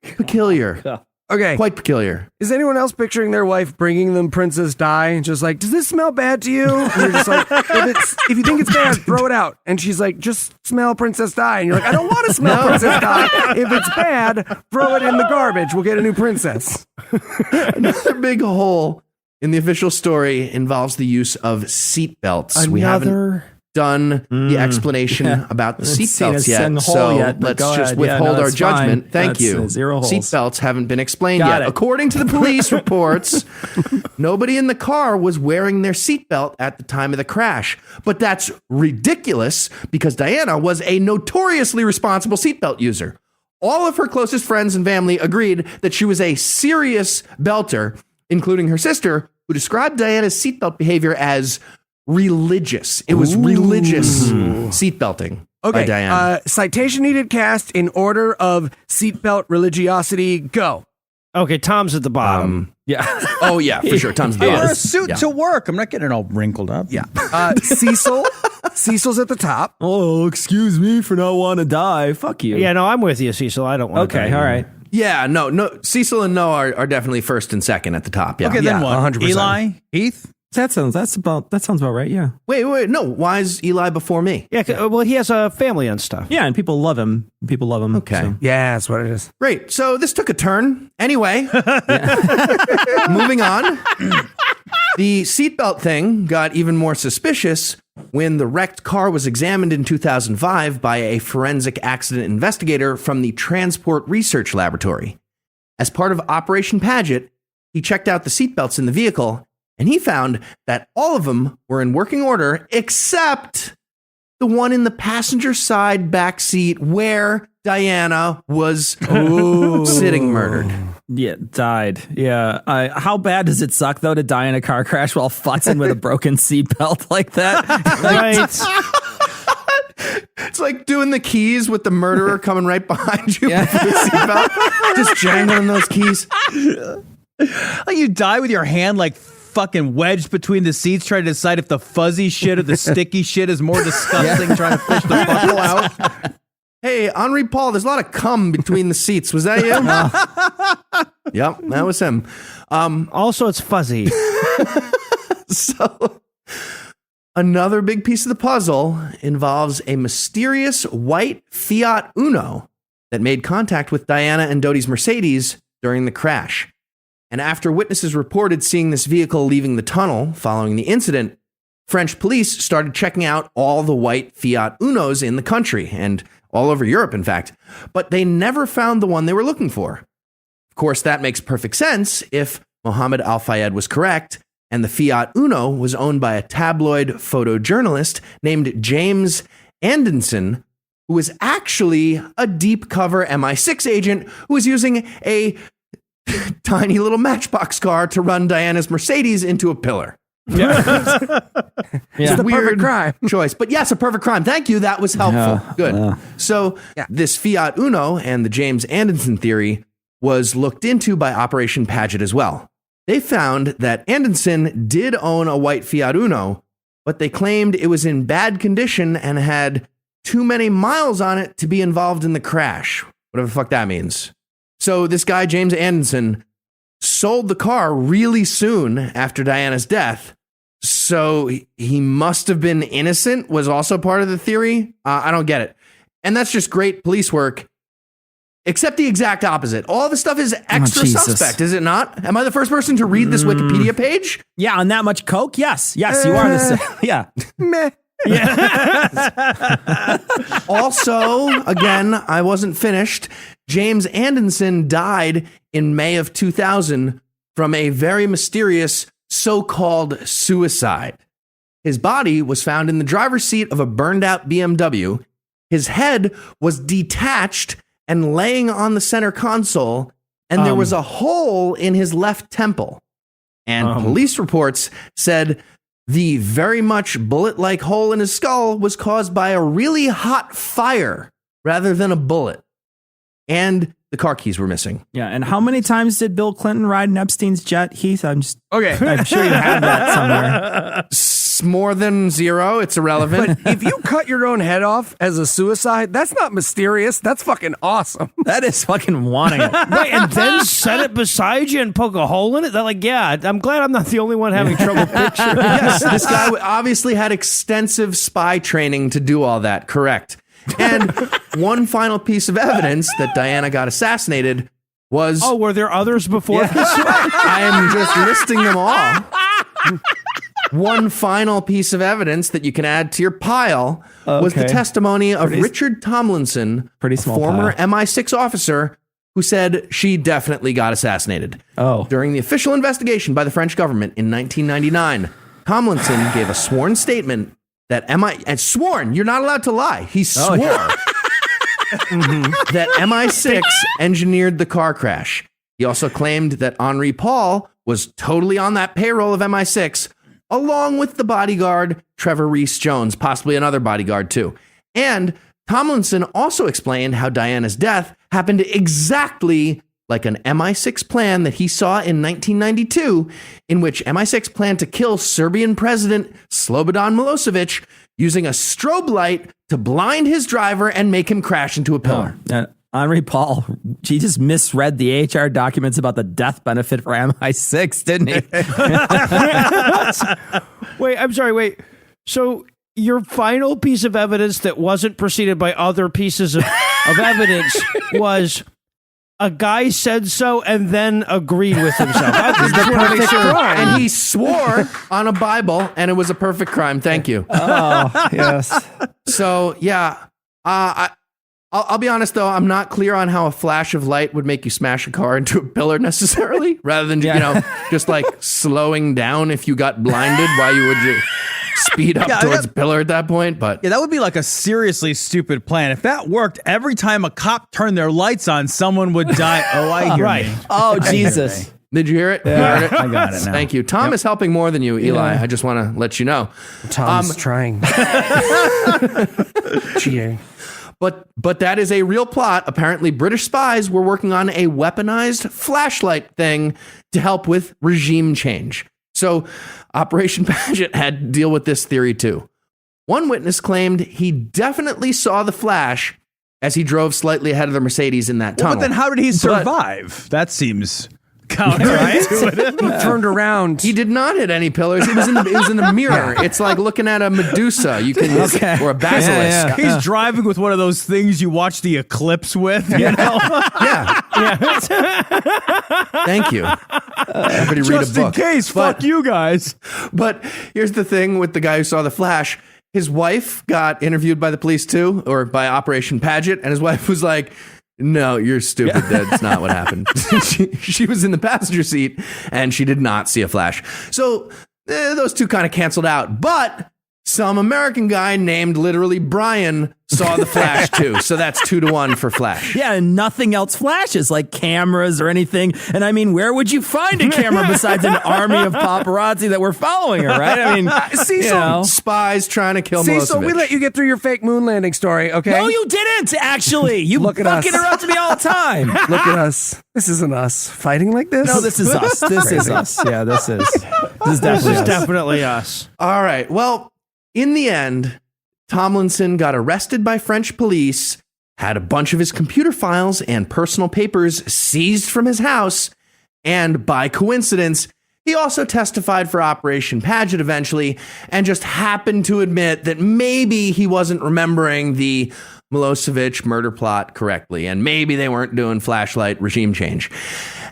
peculiar.
Okay.
Quite peculiar.
Is anyone else picturing their wife bringing them Princess Di and just like, does this smell bad to you? And you're just like, if you think it's bad, throw it out. And she's like, just smell Princess Di. And you're like, I don't want to smell Princess Di. If it's bad, throw it in the garbage. We'll get a new princess.
Another big hole in the official story involves the use of seatbelts. We haven't done the explanation about the seatbelts yet, so let's just withhold our judgment. Thank you. Seatbelts haven't been explained yet. According to the police reports, nobody in the car was wearing their seatbelt at the time of the crash. But that's ridiculous because Diana was a notoriously responsible seatbelt user. All of her closest friends and family agreed that she was a serious belter, including her sister, who described Diana's seatbelt behavior as religious. It was religious seatbelting by Diana.
Citation needed cast in order of seatbelt religiosity. Go.
Okay, Tom's at the bottom.
Oh, yeah, for sure. Tom's the
Wear
bottom.
a suit to work. I'm not getting it all wrinkled up.
Yeah. Cecil. Cecil's at the top.
Oh, excuse me for not want to die. Fuck you.
Yeah, no, I'm with you, Cecil. I don't want to.
Okay, all right.
Yeah, no. Cecil and Noah are definitely first and second at the top. Yeah.
Okay, then what?
100%.
Eli, Heath.
That sounds about right. Yeah.
Wait. No, why is Eli before me?
Yeah, well, he has a family and stuff.
Yeah, and people love him.
Okay.
So.
Yeah, that's what it is.
Great. So this took a turn. Anyway, moving on. The seatbelt thing got even more suspicious when the wrecked car was examined in 2005 by a forensic accident investigator from the Transport Research Laboratory. As part of Operation Paget, he checked out the seatbelts in the vehicle, and he found that all of them were in working order except the one in the passenger side back seat where Diana was sitting murdered.
Yeah, died. Yeah. How bad does it suck, though, to die in a car crash while futzing with a broken seatbelt like that?
Right.
It's like doing the keys with the murderer coming right behind you with the seatbelt. Just jangling those keys.
Like you die with your hand like fucking wedged between the seats trying to decide if the fuzzy shit or the sticky shit is more disgusting, trying to fish the buckle out.
Hey, Henri Paul, there's a lot of cum between the seats. Was that you? Yep, that was him.
Also, it's fuzzy.
So, another big piece of the puzzle involves a mysterious white Fiat Uno that made contact with Diana and Dodi's Mercedes during the crash. And after witnesses reported seeing this vehicle leaving the tunnel following the incident, French police started checking out all the white Fiat Unos in the country and all over Europe, in fact. But they never found the one they were looking for. Of course, that makes perfect sense if Mohammed Al-Fayed was correct and the Fiat Uno was owned by a tabloid photojournalist named James Anderson, who was actually a deep cover MI6 agent who was using a tiny little matchbox car to run Diana's Mercedes into a pillar.
It's a perfect crime.
Choice. But yes, a perfect crime. Thank you. That was helpful. Good. So this Fiat Uno and the James Anderson theory was looked into by Operation Paget as well. They found that Anderson did own a white Fiat Uno, but they claimed it was in bad condition and had too many miles on it to be involved in the crash. Whatever the fuck that means. So this guy, James Anderson, sold the car really soon after Diana's death. So he must have been innocent, was also part of the theory. I don't get it. And that's just great police work, except the exact opposite. All the stuff is extra suspect, is it not? Am I the first person to read this Wikipedia page?
Yeah, on that much coke? Yes, you are the yeah.
Meh.
Also, again, I wasn't finished. James Anderson died in May of 2000 from a very mysterious so-called suicide. His body was found in the driver's seat of a burned-out BMW. His head was detached and laying on the center console, and there was a hole in his left temple. And police reports said the very much bullet-like hole in his skull was caused by a really hot fire rather than a bullet. And the car keys were missing.
Yeah, and how many times did Bill Clinton ride in Epstein's jet, Heath? I'm sure you have that somewhere.
It's more than zero. It's irrelevant.
But if you cut your own head off as a suicide, that's not mysterious. That's fucking awesome.
That is fucking wanting it.
Right, and then set it beside you and poke a hole in it. They're like, yeah, I'm glad I'm not the only one having trouble picturing.
Yes, this guy obviously had extensive spy training to do all that. Correct. And one final piece of evidence that Diana got assassinated was...
Oh, were there others before this?
I am just listing them all. One final piece of evidence that you can add to your pile was the testimony of Richard Tomlinson, a former MI6 officer who said she definitely got assassinated. During the official investigation by the French government in 1999, Tomlinson gave a sworn statement that and sworn, you're not allowed to lie. He swore that MI6 engineered the car crash. He also claimed that Henri Paul was totally on that payroll of MI6, along with the bodyguard Trevor Rees-Jones, possibly another bodyguard too. And Tomlinson also explained how Diana's death happened exactly like an MI6 plan that he saw in 1992, in which MI6 planned to kill Serbian President Slobodan Milosevic using a strobe light to blind his driver and make him crash into a pillar.
Henri Paul, he just misread the HR documents about the death benefit for MI6, didn't he?
Wait, I'm sorry, wait. So your final piece of evidence that wasn't preceded by other pieces of evidence was a guy said so and then agreed with himself.
And he swore on a Bible, and it was a perfect crime. Thank you.
Oh, yes.
So, yeah, I'll be honest, though. I'm not clear on how a flash of light would make you smash a car into a pillar necessarily, rather than, just like slowing down if you got blinded. Why you would speed up towards a pillar at that point? But
yeah, that would be like a seriously stupid plan. If that worked, every time a cop turned their lights on, someone would die. Oh, I hear me.
Oh, Jesus.
Did you hear it?
Yeah,
You heard it?
I got it now.
Thank you. Tom is helping more than you, Eli. I just want to let you know.
Tom's trying. Cheating.
But that is a real plot. Apparently, British spies were working on a weaponized flashlight thing to help with regime change. So Operation Paget had to deal with this theory too. One witness claimed he definitely saw the flash as he drove slightly ahead of the Mercedes in that tunnel.
But then how did he survive? That seems counterintuitive.
He turned around.
He did not hit any pillars. It was in the mirror. It's like looking at a Medusa. You can or a basilisk.
He's driving with one of those things you watch the eclipse with. You know?
Yeah. Thank you. Everybody read a book.
Just in case. Fuck you guys.
But here's the thing with the guy who saw the flash. His wife got interviewed by the police too, or by Operation Paget, and his wife was like, no, you're stupid. That's not what happened. She was in the passenger seat and she did not see a flash. So those two kind of canceled out. But some American guy named literally Brian saw the flash too. So that's 2-1 for flash.
Yeah, and nothing else flashes, like cameras or anything. And I mean, where would you find a camera besides an army of paparazzi that were following her, right? I mean,
spies trying to kill
Cecil,
Milosevic.
we let you get through your fake moon landing story, okay?
No, you didn't, actually. You
Look at
fucking
us.
interrupt me all the time.
Look at us. This isn't us fighting like this.
No, this is us. This is us. Yeah, this is
Definitely us.
All right. Well, in the end, Tomlinson got arrested by French police, had a bunch of his computer files and personal papers seized from his house, and by coincidence, he also testified for Operation Paget eventually, and just happened to admit that maybe he wasn't remembering the Milosevic murder plot correctly, and maybe they weren't doing flashlight regime change.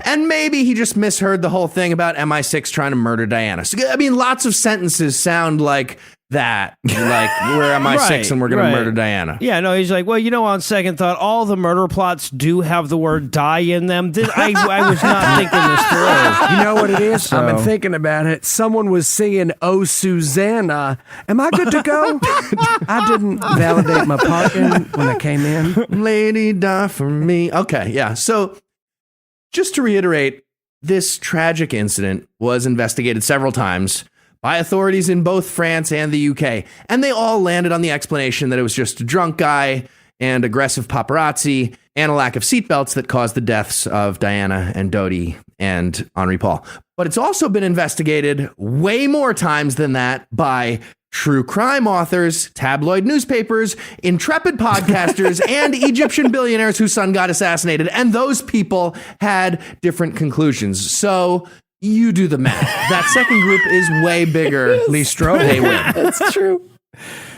And maybe he just misheard the whole thing about MI6 trying to murder Diana. So, I mean, lots of sentences sound like that, like we're MI6 and we're going to murder Diana.
Yeah, no, he's like, well, on second thought, all the murder plots do have the word die in them. I was not thinking this through.
You know what it is? I've been thinking about it. Someone was singing "Oh Susanna." Am I good to go? I didn't validate my parking when I came in.
Lady, die for me. Okay, yeah. So just to reiterate, this tragic incident was investigated several times by authorities in both France and the UK, and they all landed on the explanation that it was just a drunk guy and aggressive paparazzi and a lack of seatbelts that caused the deaths of Diana and Dodi and Henri Paul. But it's also been investigated way more times than that by true crime authors, tabloid newspapers, intrepid podcasters, and Egyptian billionaires whose son got assassinated. And those people had different conclusions. So you do the math. That second group is way bigger. Lee Strode, they win.
That's true.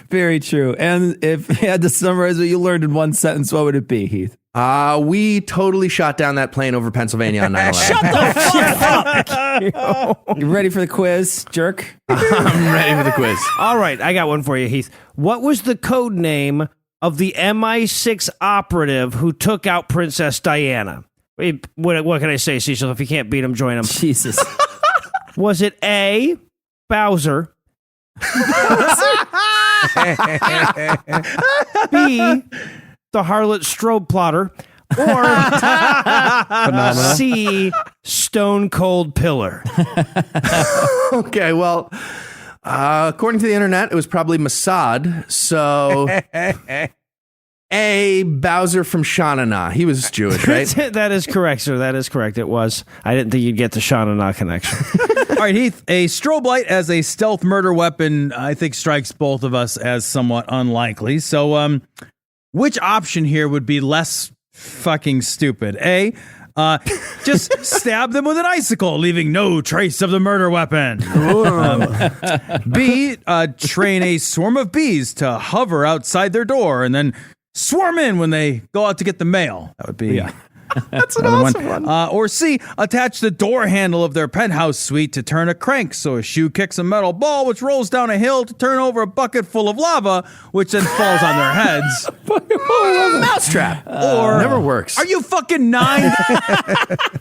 Very true. And if you had to summarize what you learned in one sentence, what would it be, Heath?
We totally shot down that plane over Pennsylvania on 9/11.
Shut the fuck up! You ready for the quiz, jerk?
I'm ready for the quiz.
All right, I got one for you, Heath. What was the code name of the MI6 operative who took out Princess Diana? What can I say, Cecil? If you can't beat him, join him.
Jesus.
Was it A, Bowser? B, the harlot strobe plotter, or C, Stone Cold Pillar?
Okay, well, according to the internet, it was probably Mossad. So, A, Bowser from Shanana. He was Jewish, right?
That is correct, sir. That is correct. It was. I didn't think you'd get the Shanana connection.
All right, Heath, a strobe light as a stealth murder weapon, I think, strikes both of us as somewhat unlikely. So, which option here would be less fucking stupid? A, just stab them with an icicle, leaving no trace of the murder weapon. B, train a swarm of bees to hover outside their door and then swarm in when they go out to get the mail. That would be...
That's an awesome one.
Or C, attach the door handle of their penthouse suite to turn a crank so a shoe kicks a metal ball which rolls down a hill to turn over a bucket full of lava, which then falls on their heads.
Mousetrap.
Or
never works.
Are you fucking 9?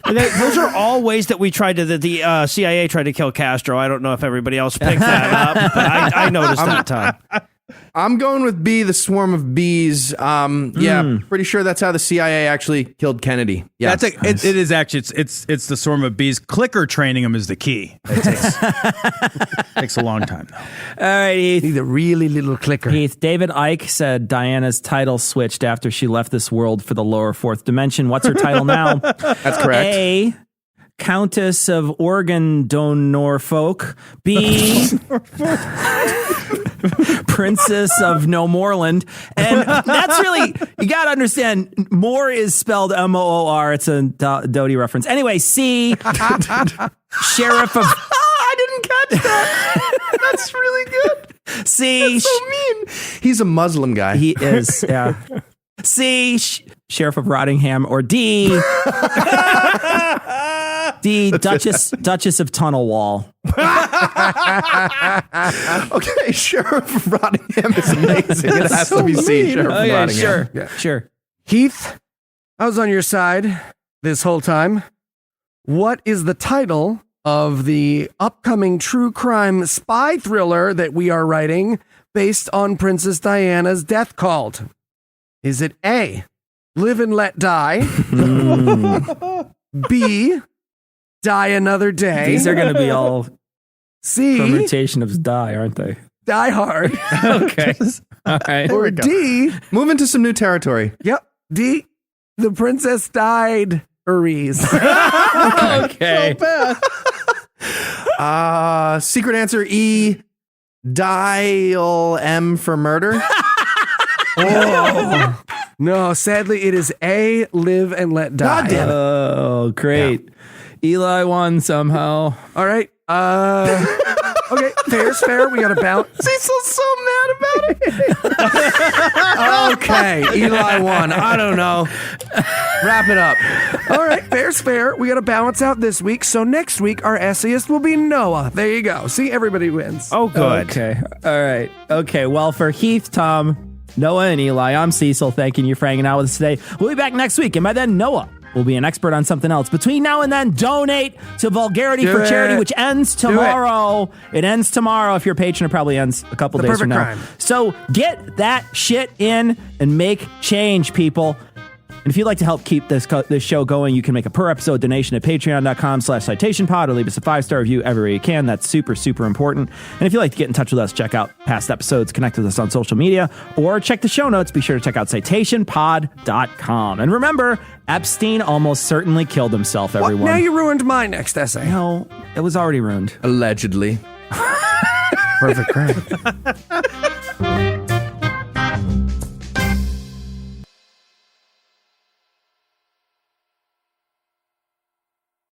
Those are all ways that we tried to, the CIA tried to kill Castro. I don't know if everybody else picked that up, but I noticed that time.
I'm going with B, the swarm of bees. Yeah, pretty sure that's how the CIA actually killed Kennedy. Yeah,
It is actually it's the swarm of bees. Clicker training them is the key. It takes a long time though.
All right, Heath.
Need a really little clicker.
Heath, David Icke said Diana's title switched after she left this world for the lower fourth dimension. What's her title now?
That's correct.
A, Countess of Oregon Norfolk. B, Princess of Normoreland. And that's really, you got to understand, Moore is spelled M-O-O-R. It's a Doty reference. Anyway, C, Sheriff of...
I didn't catch that. That's really good.
C,
That's so mean. He's a Muslim guy.
he is, yeah. C, Sheriff of Rottingham. Or D, Duchess of Tunnel Wall.
Okay, Sheriff of Rottingham is amazing. It has to be C, Sheriff of Rottingham.
Sure.
Heath, I was on your side this whole time. What is the title of the upcoming true crime spy thriller that we are writing based on Princess Diana's death called? Is it A, Live and Let Die? B, Die Another Day?
These are going to be all
C,
permutation of die, aren't they?
Die Hard?
Okay. All right.
Or D,
Move into some new territory.
yep, D, The Princess Died.
Okay.
Secret answer E, Dial M for murder.
Oh. No, sadly, it is A, Live and Let Die.
God damn it.
Oh, great. Eli won somehow.
All right. Okay, fair's fair. We got to bounce.
Cecil's so mad about it.
Okay, Eli won. I don't know.
Wrap it up.
All right, fair's fair. We got to balance out this week. So next week, our essayist will be Noah. There you go. See, everybody wins.
Oh, good.
Okay. All right. Okay. Well, for Heath, Tom, Noah, and Eli, I'm Cecil. Thanking you for hanging out with us today. We'll be back next week. And by then, Noah will be an expert on something else. Between now and then, donate to Vulgarity for Charity, which ends tomorrow. It ends tomorrow. If you're a patron, it probably ends a couple days from now.
Crime.
So get that shit in and make change, people. And if you'd like to help keep this show going, you can make a per episode donation at patreon.com/citationpod or leave us a 5-star review everywhere you can. That's super, super important. And if you'd like to get in touch with us, check out past episodes, connect with us on social media, or check the show notes. Be sure to check out citationpod.com. And remember, Epstein almost certainly killed himself, everyone.
Now you ruined my next essay.
No, it was already ruined.
Allegedly.
Perfect crime.